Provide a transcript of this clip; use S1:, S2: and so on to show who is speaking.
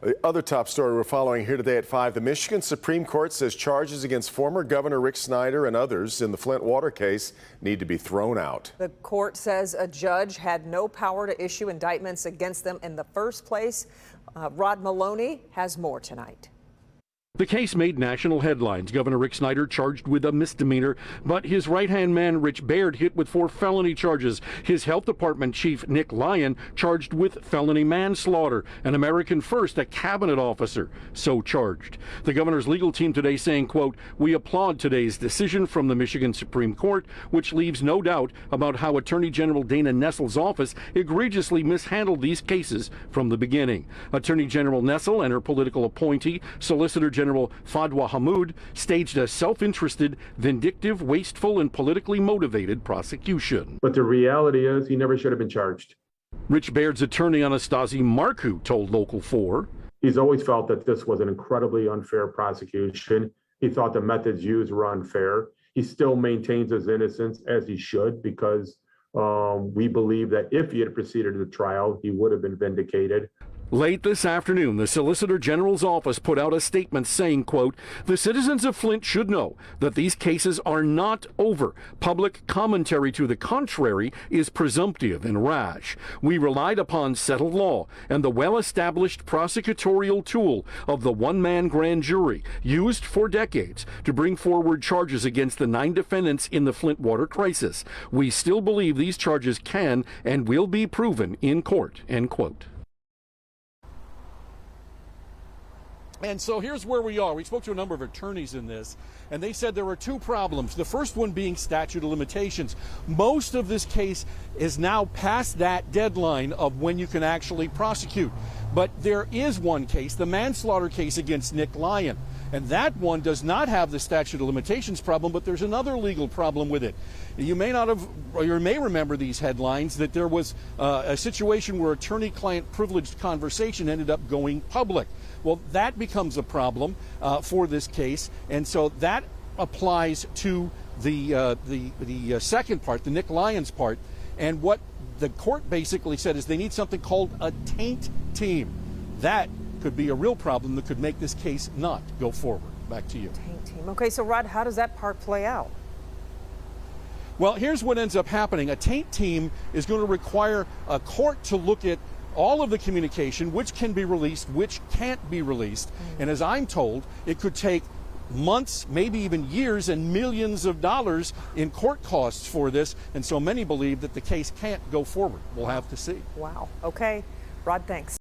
S1: The other top story we're following here today at 5, the Michigan Supreme Court says charges against former Governor Rick Snyder and others in the Flint water case need to be thrown out.
S2: The court says a judge had no power to issue indictments against them in the first place. Rod Maloney has more tonight.
S3: The case made national headlines. Governor Rick Snyder charged with a misdemeanor, but his right-hand man, Rich Baird, hit with 4 felony charges. His health department chief, Nick Lyon, charged with felony manslaughter. An American First, a cabinet officer, so charged. The governor's legal team today saying, quote, "We applaud today's decision from the Michigan Supreme Court, which leaves no doubt about how Attorney General Dana Nessel's office egregiously mishandled these cases from the beginning." Attorney General Nessel and her political appointee, Solicitor General Fadwa Hammoud, staged a self-interested, vindictive, wasteful, and politically motivated prosecution.
S4: But the reality is he never should have been charged.
S3: Rich Baird's attorney Anastasi Marku told Local 4.
S4: He's always felt that this was an incredibly unfair prosecution. He thought the methods used were unfair. He still maintains his innocence, as he should, because we believe that if he had proceeded to the trial, he would have been vindicated.
S3: Late this afternoon, the Solicitor General's office put out a statement saying, quote, "The citizens of Flint should know that these cases are not over. Public commentary to the contrary is presumptive and rash. We relied upon settled law and the well-established prosecutorial tool of the one-man grand jury used for decades to bring forward charges against the 9 defendants in the Flint water crisis. We still believe these charges can and will be proven in court," end quote.
S5: And so here's where we are. We spoke to a number of attorneys in this, and they said there were 2 problems. The first one being statute of limitations. Most of this case is now past that deadline of when you can actually prosecute. But there is one case, the manslaughter case against Nick Lyon. And that one does not have the statute of limitations problem, but there's another legal problem with it. You may not have, or you may remember these headlines, that there was a situation where attorney-client privileged conversation ended up going public. Well, that becomes a problem for this case, and so that applies to the second part, the Nick Lyon's part. And what the court basically said is they need something called a taint team. That could be a real problem that could make this case not go forward. Back to you.
S2: Taint team. Okay, so Rod, how does that part play out?
S5: Well, here's what ends up happening. A taint team is going to require a court to look at all of the communication, which can be released, which can't be released. And as I'm told, it could take months, maybe even years, and millions of dollars in court costs for this. And so many believe that the case can't go forward. We'll have to see.
S2: Wow. Okay. Rod, thanks.